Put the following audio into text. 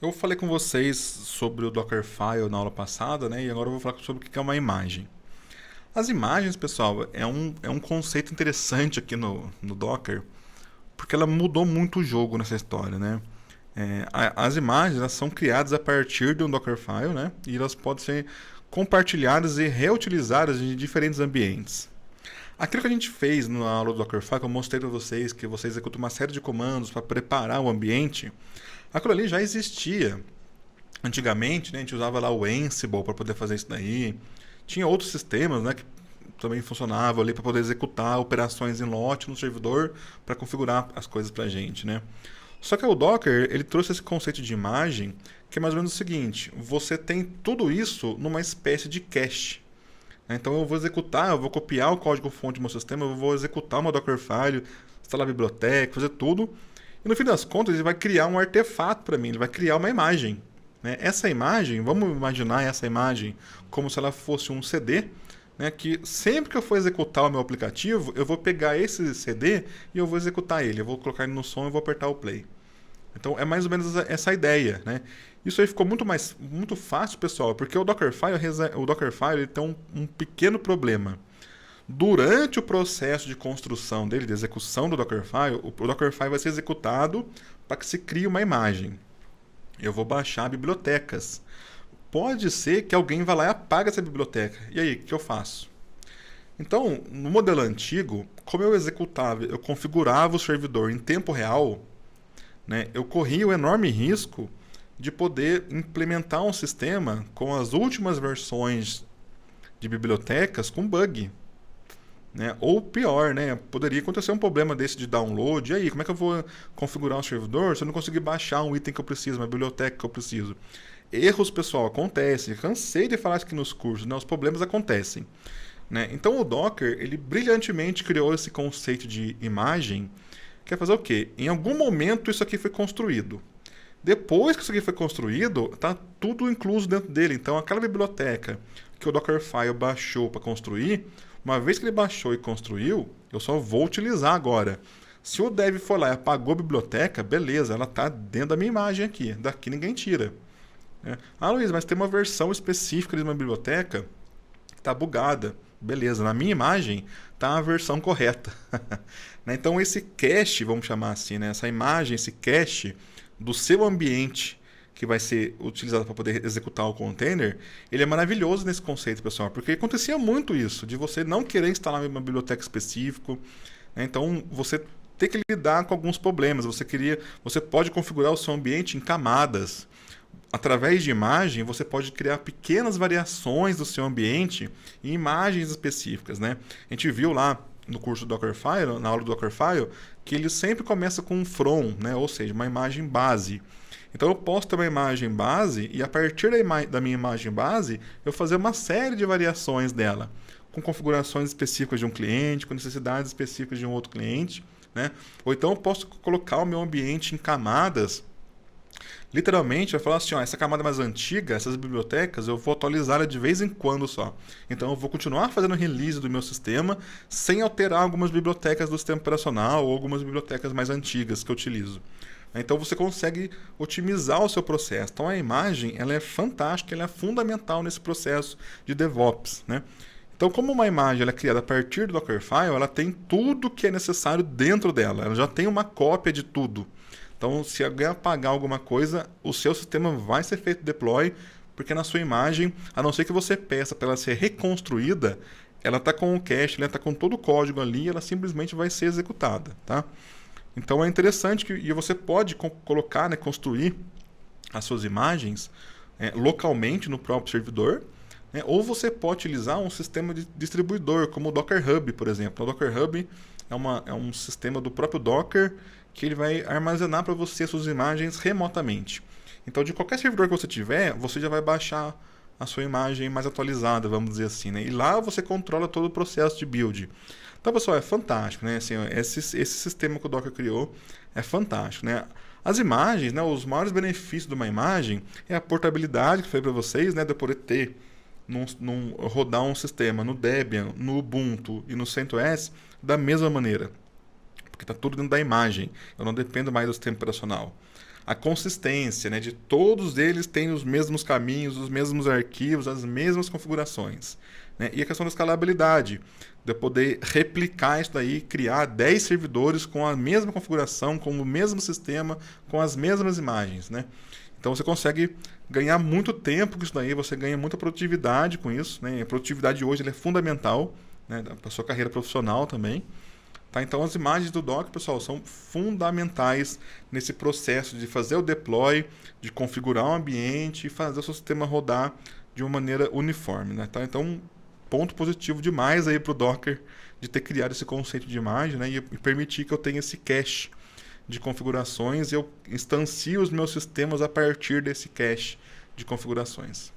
Eu falei com vocês sobre o Dockerfile na aula passada, né? E agora eu vou falar sobre o que é uma imagem. As imagens, pessoal, é um conceito interessante aqui no Docker, porque ela mudou muito o jogo nessa história, né? As imagens elas são criadas a partir de um Dockerfile, né? E elas podem ser compartilhadas e reutilizadas em diferentes ambientes. Aquilo que a gente fez na aula do Dockerfile, que eu mostrei para vocês, que você executa uma série de comandos para preparar o ambiente, aquilo ali já existia. Antigamente, né, a gente usava lá o Ansible para poder fazer isso daí. Tinha outros sistemas, né, que também funcionavam ali para poder executar operações em lote no servidor para configurar as coisas para a gente, né? Só que o Docker, ele trouxe esse conceito de imagem, que é mais ou menos o seguinte: você tem tudo isso numa espécie de cache. Então eu vou executar, eu vou copiar o código-fonte do meu sistema, eu vou executar uma Dockerfile, instalar a biblioteca, fazer tudo. E no fim das contas, ele vai criar um artefato para mim, ele vai criar uma imagem. Né? Essa imagem, vamos imaginar essa imagem como se ela fosse um CD, né? Que sempre que eu for executar o meu aplicativo, eu vou pegar esse CD e eu vou executar ele. Eu vou colocar ele no som e vou apertar o play. Então é mais ou menos essa ideia, né? Isso aí ficou muito fácil, pessoal, porque o Dockerfile ele tem um pequeno problema. Durante o processo de construção dele, de execução do Dockerfile, o Dockerfile vai ser executado para que se crie uma imagem. Eu vou baixar bibliotecas. Pode ser que alguém vá lá e apague essa biblioteca. E aí, o que eu faço? Então, no modelo antigo, como eu configurava o servidor em tempo real, né, eu corria o enorme risco de poder implementar um sistema com as últimas versões de bibliotecas com bug. Né? Ou pior, né? Poderia acontecer um problema desse de download. E aí, como é que eu vou configurar um servidor se eu não conseguir baixar um item que eu preciso, uma biblioteca que eu preciso? Erros, pessoal, acontecem. Cansei de falar isso aqui nos cursos, né? Os problemas acontecem. Né? Então o Docker, ele brilhantemente criou esse conceito de imagem, que é fazer o quê? Em algum momento isso aqui foi construído. Depois que isso aqui foi construído, está tudo incluso dentro dele. Então aquela biblioteca que o Dockerfile baixou para construir, uma vez que ele baixou e construiu, eu só vou utilizar agora. Se o dev for lá e apagou a biblioteca, beleza, ela está dentro da minha imagem aqui. Daqui ninguém tira. Né? Ah, Luiz, mas tem uma versão específica de uma biblioteca que está bugada. Beleza, na minha imagem está a versão correta. Né? Então esse cache, vamos chamar assim, né? Essa imagem, esse cache do seu ambiente que vai ser utilizado para poder executar o container, ele é maravilhoso nesse conceito, pessoal, porque acontecia muito isso, de você não querer instalar uma biblioteca específica, né? Então você ter que lidar com alguns problemas. Você pode configurar o seu ambiente em camadas. Através de imagem, você pode criar pequenas variações do seu ambiente em imagens específicas, né? A gente viu lá no curso do Dockerfile, na aula do Dockerfile, que ele sempre começa com um from, né? Ou seja, uma imagem base. Então eu posso ter uma imagem base e a partir da minha imagem base eu fazer uma série de variações dela, com configurações específicas de um cliente, com necessidades específicas de um outro cliente, né? Ou então eu posso colocar o meu ambiente em camadas. Literalmente, vai falar assim, ó, essa camada mais antiga, essas bibliotecas, eu vou atualizá-la de vez em quando só. Então eu vou continuar fazendo release do meu sistema sem alterar algumas bibliotecas do sistema operacional ou algumas bibliotecas mais antigas que eu utilizo. Então você consegue otimizar o seu processo. Então a imagem ela é fantástica, ela é fundamental nesse processo de DevOps, né? Então, como uma imagem ela é criada a partir do Dockerfile, ela tem tudo que é necessário dentro dela. Ela já tem uma cópia de tudo. Então, se alguém apagar alguma coisa, o seu sistema vai ser feito deploy, porque na sua imagem, a não ser que você peça para ela ser reconstruída, ela está com o cache, ela está com todo o código ali, ela simplesmente vai ser executada, tá? Então é interessante que você pode colocar, né, construir as suas imagens localmente no próprio servidor, né, ou você pode utilizar um sistema de distribuidor, como o Docker Hub, por exemplo. O Docker Hub é um sistema do próprio Docker que ele vai armazenar para você suas imagens remotamente. Então, de qualquer servidor que você tiver, você já vai baixar a sua imagem mais atualizada, vamos dizer assim, né? E lá você controla todo o processo de build. Então, pessoal, é fantástico, né? Assim, esse sistema que o Docker criou é fantástico, né? As imagens, né? Os maiores benefícios de uma imagem é a portabilidade que eu falei para vocês, né? De eu poder ter, rodar um sistema no Debian, no Ubuntu e no CentOS da mesma maneira. Porque está tudo dentro da imagem. Eu não dependo mais do sistema operacional. a consistência, né, de todos eles têm os mesmos caminhos, os mesmos arquivos, as mesmas configurações. Né? E a questão da escalabilidade, de eu poder replicar isso daí, criar 10 servidores com a mesma configuração, com o mesmo sistema, com as mesmas imagens. Né? Então você consegue ganhar muito tempo com isso daí, você ganha muita produtividade com isso. Né? A produtividade hoje ela é fundamental, né, para a sua carreira profissional também. Tá? Então as imagens do Docker, pessoal, são fundamentais nesse processo de fazer o deploy, de configurar o ambiente e fazer o seu sistema rodar de uma maneira uniforme. Né? Tá? Então, ponto positivo demais aí para o Docker de ter criado esse conceito de imagem, né? E permitir que eu tenha esse cache de configurações e eu instancio os meus sistemas a partir desse cache de configurações.